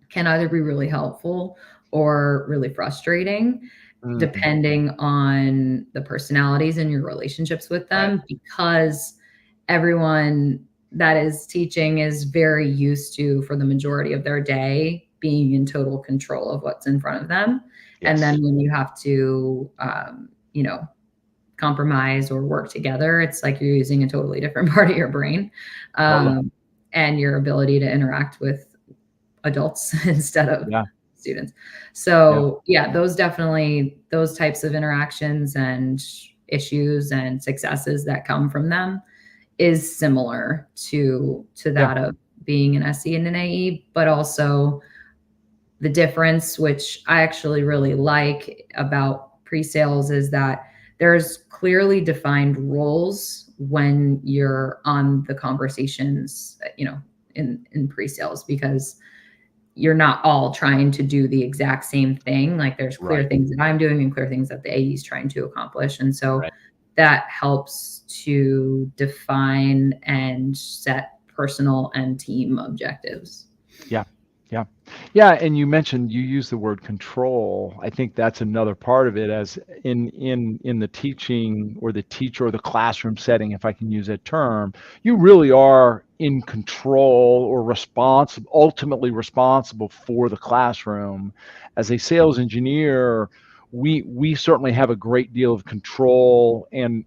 Speaker 2: can either be really helpful or really frustrating,
Speaker 1: Mm,
Speaker 2: depending on the personalities and your relationships with
Speaker 1: right.
Speaker 2: them, because everyone that is teaching is very used to, for the majority of their day, being in total control of what's in front of them. And
Speaker 1: Yes.
Speaker 2: then when you have to, compromise or work together, it's like you're using a totally different part of your brain,
Speaker 1: Totally.
Speaker 2: um, and your ability to interact with adults instead of
Speaker 1: Yeah.
Speaker 2: students.
Speaker 1: Yeah.
Speaker 2: So yeah, those types of interactions and issues and successes that come from them is similar to
Speaker 1: Yeah.
Speaker 2: that of being an SE and an AE, but also the difference, which I actually really like about pre-sales, is that there's clearly defined roles when you're on the conversations, in pre-sales, because you're not all trying to do the exact same thing. Like there's clear
Speaker 1: Right.
Speaker 2: things that I'm doing and clear things that the AE is trying to accomplish. And so
Speaker 1: Right.
Speaker 2: that helps to define and set personal and team objectives.
Speaker 1: Yeah. Yeah. Yeah. And you mentioned, you use the word control. I think that's another part of it, as in the teaching, or the teacher, or the classroom setting, if I can use that term. You really are in control, or responsible, ultimately responsible for the classroom. As a sales engineer, we certainly have a great deal of control and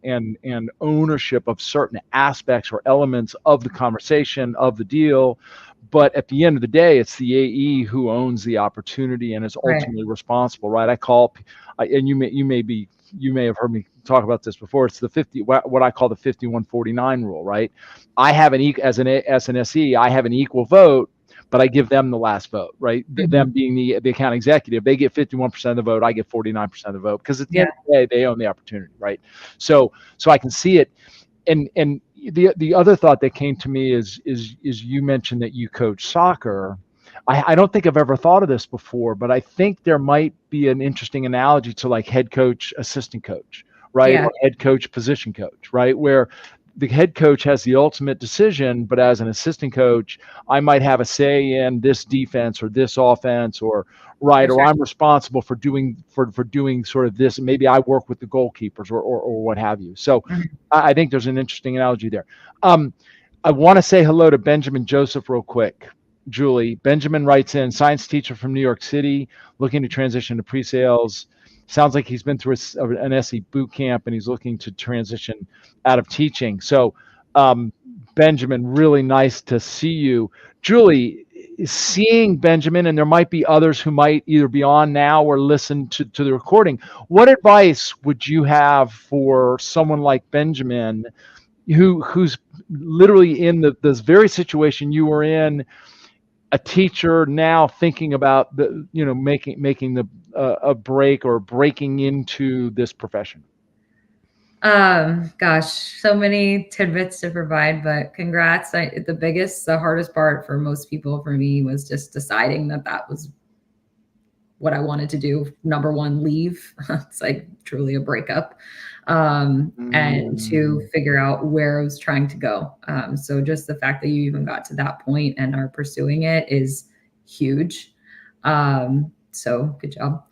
Speaker 1: ownership of certain aspects or elements of the conversation, of the deal. But at the end of the day, it's the AE who owns the opportunity and is
Speaker 2: Right.
Speaker 1: ultimately responsible, right? And you may have heard me talk about this before. It's the 50, what I call the 51-49 rule, right? I have as an SE, I have an equal vote, but I give them the last vote, right? Them
Speaker 2: Mhm.
Speaker 1: being the account executive, they get 51% of the vote, I get 49% of the vote, because at the end
Speaker 2: Yeah.
Speaker 1: of the day, they own the opportunity, right? So I can see it. And the other thought that came to me is you mentioned that you coach soccer. I don't think I've ever thought of this before, but I think there might be an interesting analogy to like head coach, assistant coach, right?
Speaker 2: Yeah.
Speaker 1: Or head coach, position coach, right? Where the head coach has the ultimate decision, but as an assistant coach, I might have a say in this defense or this offense, or
Speaker 2: For
Speaker 1: right, or
Speaker 2: sure.
Speaker 1: I'm responsible for doing sort of this. Maybe I work with the goalkeepers, or what have you. So
Speaker 2: Mhm.
Speaker 1: I think there's an interesting analogy there. I want to say hello to Benjamin Joseph real quick. Julie, Benjamin writes in, science teacher from New York City, looking to transition to pre-sales. Sounds like he's been through an SE boot camp, and he's looking to transition out of teaching. So, Benjamin, really nice to see you. Julie, seeing Benjamin, and there might be others who might either be on now or listen to the recording, what advice would you have for someone like Benjamin, who's literally in this very situation you were in, a teacher now thinking about the, making the a break or breaking into this profession?
Speaker 2: Gosh, so many tidbits to provide, but congrats. The hardest part for most people, for me, was just deciding that that was what I wanted to do. Number one, leave. It's like truly a breakup. And to figure out where I was trying to go. So just the fact that you even got to that point and are pursuing it is huge. So good job.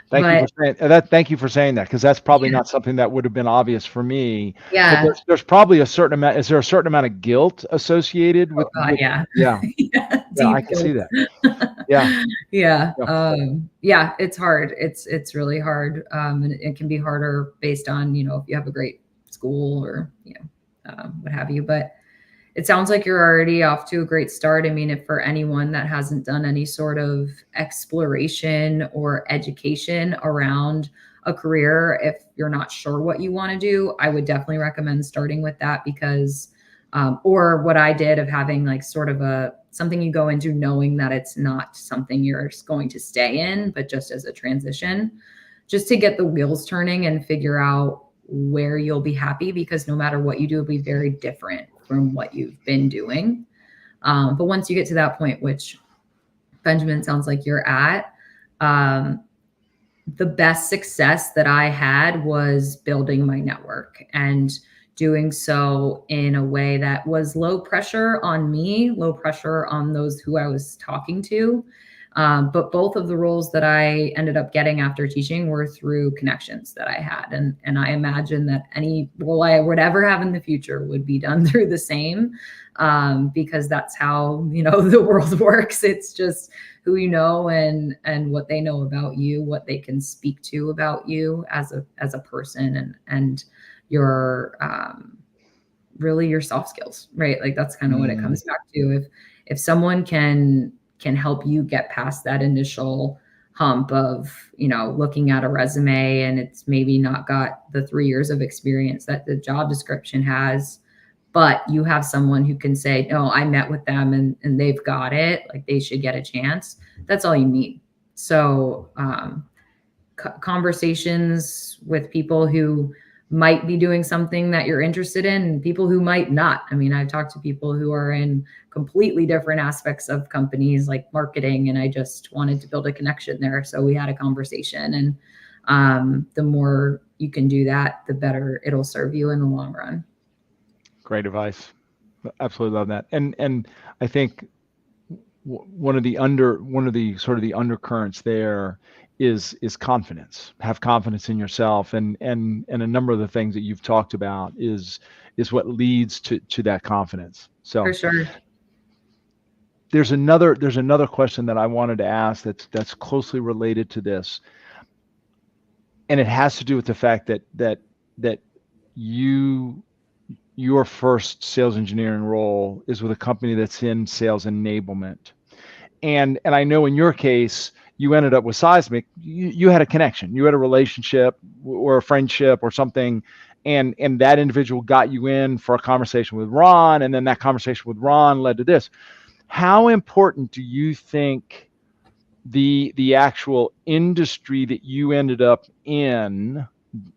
Speaker 1: Thank you for saying that. Thank you for saying that, because that's probably
Speaker 2: Yeah.
Speaker 1: not something that would have been obvious for me.
Speaker 2: Yeah.
Speaker 1: But there's probably a certain amount. Is there a certain amount of guilt associated
Speaker 2: Oh
Speaker 1: with?
Speaker 2: God, yeah.
Speaker 1: Yeah,
Speaker 2: Yeah,
Speaker 1: yeah, I
Speaker 2: deep
Speaker 1: can see
Speaker 2: guilt.
Speaker 1: that. Yeah,
Speaker 2: Yeah.
Speaker 1: yeah.
Speaker 2: Yeah, it's hard. It's really hard. And it can be harder based on, if you have a great school or, what have you. But it sounds like you're already off to a great start. I mean, if for anyone that hasn't done any sort of exploration or education around a career, if you're not sure what you want to do, I would definitely recommend starting with that, because or what I did of having like sort of something you go into knowing that it's not something you're going to stay in, but just as a transition, just to get the wheels turning and figure out where you'll be happy, because no matter what you do, it'll be very different from what you've been doing. But once you get to that point, which Benjamin sounds like you're at, the best success that I had was building my network and doing so in a way that was low pressure on me, low pressure on those who I was talking to. But both of the roles that I ended up getting after teaching were through connections that I had. And I imagine that any role I would ever have in the future would be done through the same, because that's how, the world works. It's just who you know and what they know about you, what they can speak to about you as a person, and your really your soft skills, right? Like that's kind of what it comes back to. If someone can help you get past that initial hump of, looking at a resume and it's maybe not got the 3 years of experience that the job description has, but you have someone who can say, no, I met with them and they've got it, like they should get a chance. That's all you need. So conversations with people who might be doing something that you're interested in and people who might not. I mean, I've talked to people who are in completely different aspects of companies like marketing, and I just wanted to build a connection there. So we had a conversation, and the more you can do that, the better it'll serve you in the long run.
Speaker 1: Great advice. Absolutely love that. And I think one of the sort of the undercurrents there is confidence. Have confidence in yourself, and a number of the things that you've talked about is what leads to that confidence. So
Speaker 2: For sure.
Speaker 1: there's another question that I wanted to ask that's closely related to this, and it has to do with the fact that your first sales engineering role is with a company that's in sales enablement. And I know in your case, you ended up with Seismic. You had a connection, you had a relationship or a friendship or something, and that individual got you in for a conversation with Ron, and then that conversation with Ron led to this. How important do you think the actual industry that you ended up in,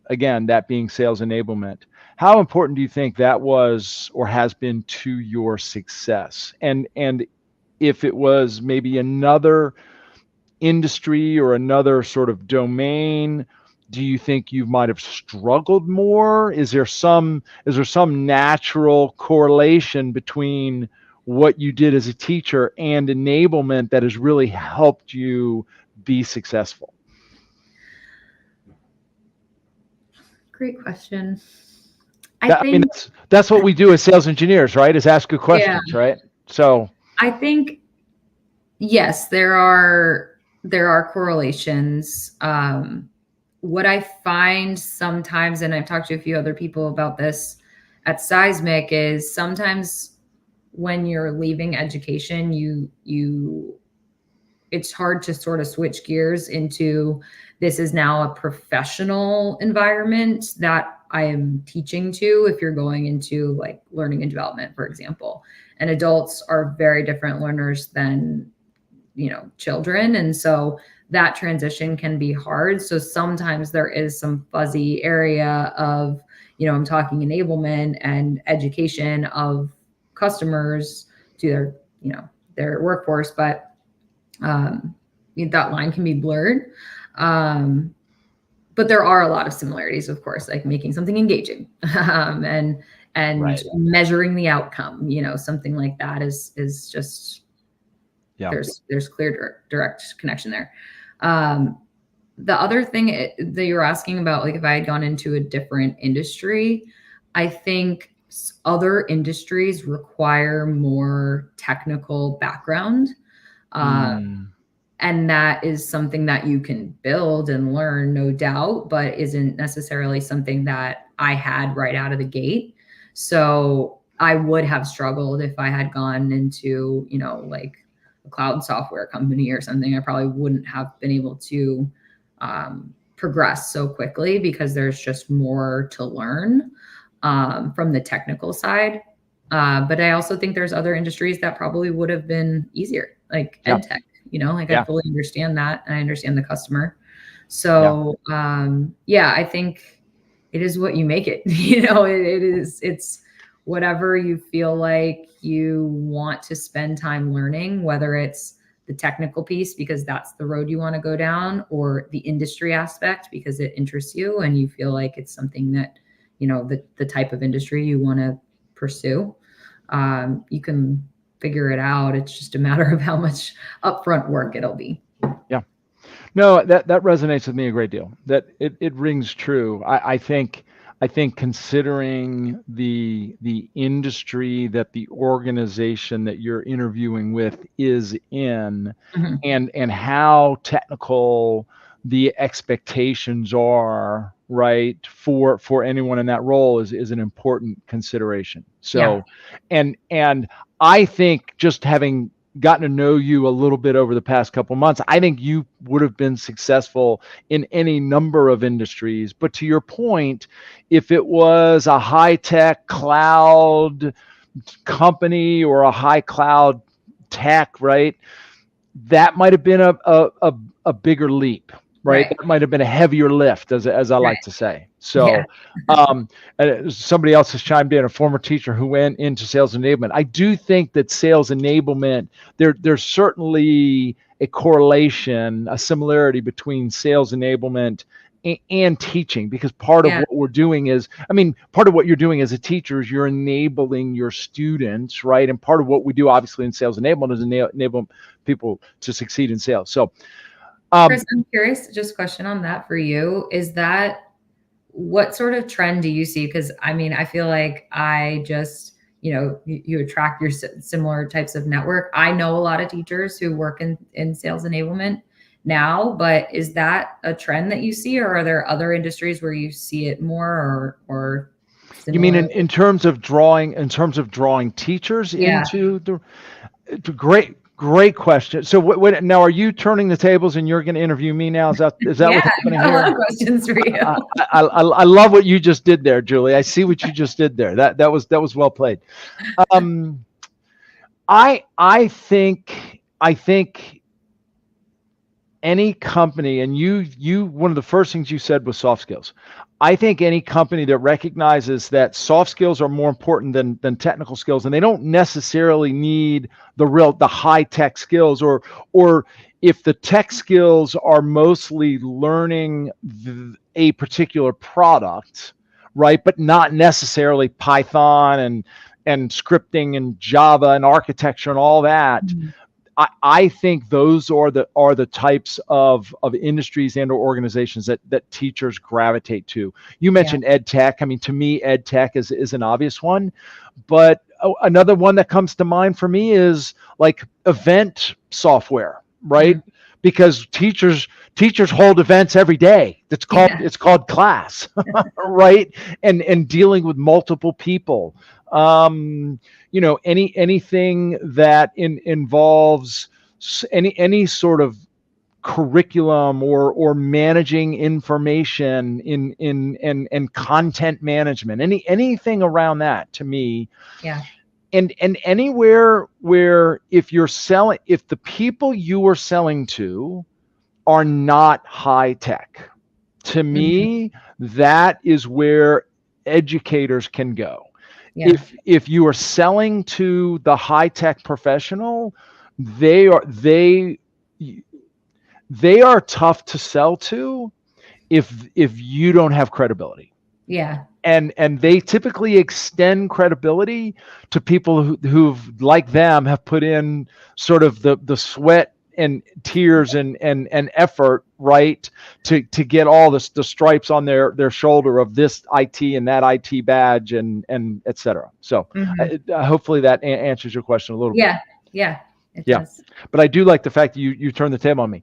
Speaker 1: again, that being sales enablement, how important do you think that was or has been to your success? And if it was maybe another industry or another sort of domain, do you think you might have struggled more? Is there some natural correlation between what you did as a teacher and enablement that has really helped you be successful?
Speaker 2: Great question. I
Speaker 1: mean,
Speaker 2: think,
Speaker 1: that's what we do as sales engineers, right? Is ask good questions,
Speaker 2: yeah,
Speaker 1: right? So
Speaker 2: I think, yes, there are correlations. What I find sometimes, and I've talked to a few other people about this at Seismic, is sometimes when you're leaving education, it's hard to sort of switch gears into this is now a professional environment that I am teaching to if you're going into like learning and development, for example. And adults are very different learners than, children. And so that transition can be hard. So sometimes there is some fuzzy area of, I'm talking enablement and education of customers to their workforce, but that line can be blurred. But there are a lot of similarities, of course, like making something engaging and
Speaker 1: Right.
Speaker 2: measuring the outcome. Something like that is just there's clear direct connection there. The other thing that you're asking about, like if I had gone into a different industry, I think other industries require more technical background. And that is something that you can build and learn, no doubt, but isn't necessarily something that I had right out of the gate. So I would have struggled if I had gone into, like a cloud software company or something. I probably wouldn't have been able to progress so quickly because there's just more to learn from the technical side. But I also think there's other industries that probably would have been easier, like ed tech. I fully understand that, and I understand the customer. So, I think it is what you make it. It's whatever you feel like you want to spend time learning, whether it's the technical piece because that's the road you want to go down, or the industry aspect because it interests you and you feel like it's something that, the type of industry you want to pursue. You can figure it out. It's just a matter of how much upfront work it'll be.
Speaker 1: Yeah. No, that resonates with me a great deal. That it rings true. I think considering the industry that the organization that you're interviewing with is in, and how technical the expectations are, right, for anyone in that role is an important consideration. So, and I think just having gotten to know you a little bit over the past couple of months, I think you would have been successful in any number of industries. But to your point, if it was a high-tech cloud company or a high cloud tech, right, that might have been a bigger leap. Right. That might have been a heavier lift, as I like to say. So, somebody else has chimed in, a former teacher who went into sales enablement. I do think that sales enablement, there's certainly a correlation, a similarity between sales enablement and teaching, because part of what we're doing is, part of what you're doing as a teacher is you're enabling your students, right? And part of what we do, obviously, in sales enablement is enable people to succeed in sales. So,
Speaker 2: Chris, I'm curious, just a question on that for you. Is that, what sort of trend do you see? Because I feel like I just, you attract your similar types of network. I know a lot of teachers who work in sales enablement now, but is that a trend that you see, or are there other industries where you see it more or similar?
Speaker 1: You mean in terms of drawing teachers into the Great question. So now are you turning the tables and you're going to interview me now? Is that what's happening here?
Speaker 2: I have a lot of questions for you.
Speaker 1: I love what you just did there, Julie. I see what you just did there. That was well played. I think any company, and you one of the first things you said was soft skills. I think any company that recognizes that soft skills are more important than technical skills, and they don't necessarily need the high tech skills, or if the tech skills are mostly learning a particular product, right, but not necessarily Python and scripting and Java and architecture and all that. I think those are the types of industries and or organizations that teachers gravitate to. You mentioned ed tech. To me, ed tech is an obvious one, but another one that comes to mind for me is like event software, right? Because teachers hold events every day. It's called class, right? And dealing with multiple people. Anything that involves any sort of curriculum or managing information in content management, anything around that to me.
Speaker 2: Yeah.
Speaker 1: And anywhere where if the people you are selling to are not high tech, to me, that is where educators can go.
Speaker 2: Yeah.
Speaker 1: If you are selling to the high tech professional, they are tough to sell to if you don't have credibility.
Speaker 2: Yeah.
Speaker 1: And they typically extend credibility to people who've like them have put in sort of the sweat and tears and effort, right, to get all the stripes on their shoulder of this IT and that IT badge and et cetera. So hopefully that answers your question a little bit.
Speaker 2: Yeah, it
Speaker 1: Yeah.
Speaker 2: does.
Speaker 1: But I do like the fact that you turned the table on me.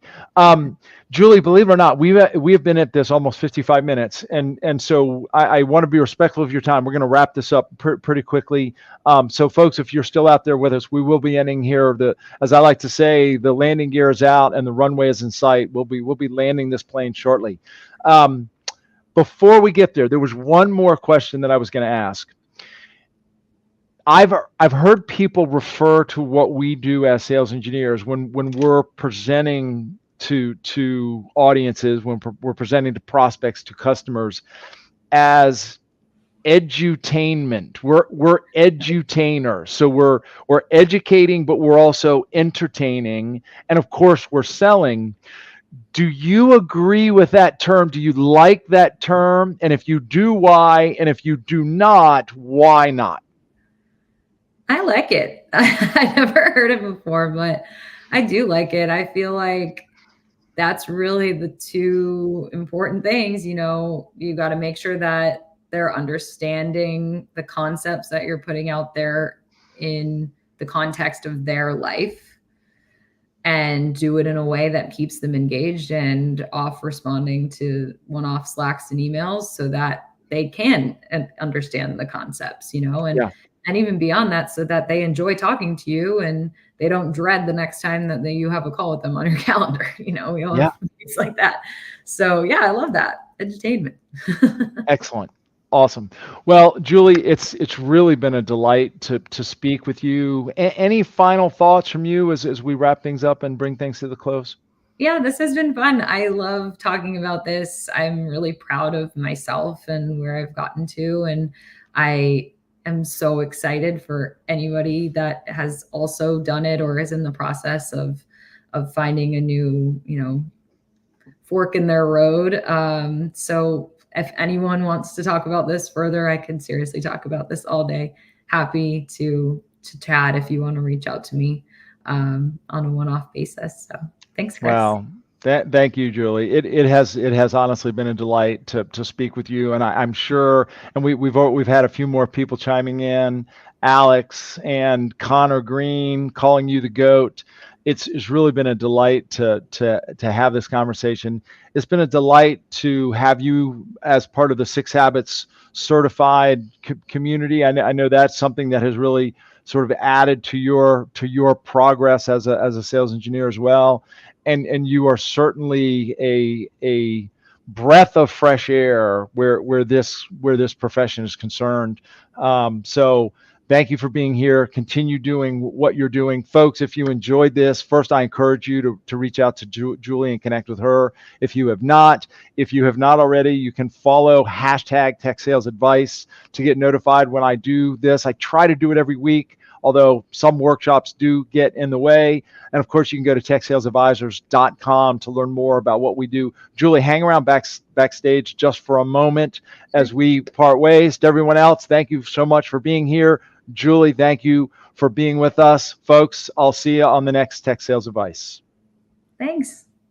Speaker 1: Julie, believe it or not, we have been at this almost 55 minutes. And so I want to be respectful of your time. We're going to wrap this up pretty quickly. So folks, if you're still out there with us, we will be ending here. As I like to say, the landing gear is out and the runway is in sight. We'll be landing this plane shortly. Before we get there was one more question that I was going to ask. I've heard people refer to what we do as sales engineers when we're presenting to audiences, when we're presenting to prospects, to customers, as edutainment. We're edutainers. So we're educating, but we're also entertaining, and of course we're selling. Do you agree with that term? Do you like that term? And if you do, why? And if you do not, why not?
Speaker 2: I like it. I never heard it before, but I do like it. I feel like that's really the two important things. You got to make sure that they're understanding the concepts that you're putting out there in the context of their life, and do it in a way that keeps them engaged and off responding to one-off Slacks and emails so that they can understand the concepts, and even beyond that, so that they enjoy talking to you and they don't dread the next time that you have a call with them on your calendar. We all have things like that. So yeah, I love that. Edutainment.
Speaker 1: Excellent. Awesome. Well, Julie, it's really been a delight to speak with you. Any final thoughts from you as we wrap things up and bring things to the close?
Speaker 2: Yeah, this has been fun. I love talking about this. I'm really proud of myself and where I've gotten to, and I am so excited for anybody that has also done it or is in the process of finding a new, fork in their road. So if anyone wants to talk about this further, I can seriously talk about this all day. Happy to chat if you want to reach out to me on a one-off basis. So thanks, Chris.
Speaker 1: Wow. Thank you, Julie. It has honestly been a delight to speak with you, and I'm sure. And we've had a few more people chiming in. Alex and Connor Green calling you the GOAT. It's really been a delight to have this conversation. It's been a delight to have you as part of the 6 Habits certified community. I know that's something that has really sort of added to your progress as a sales engineer as well. And you are certainly a breath of fresh air where this profession is concerned. So thank you for being here. Continue doing what you're doing. Folks, if you enjoyed this, first, I encourage you to reach out to Julie and connect with her. If you have not already, you can follow #TechSalesAdvice to get notified when I do this. I try to do it every week, although some workshops do get in the way. And of course, you can go to techsalesadvisors.com to learn more about what we do. Julie, hang around backstage just for a moment as we part ways. To everyone else, thank you so much for being here. Julie, thank you for being with us. Folks, I'll see you on the next Tech Sales Advice.
Speaker 2: Thanks.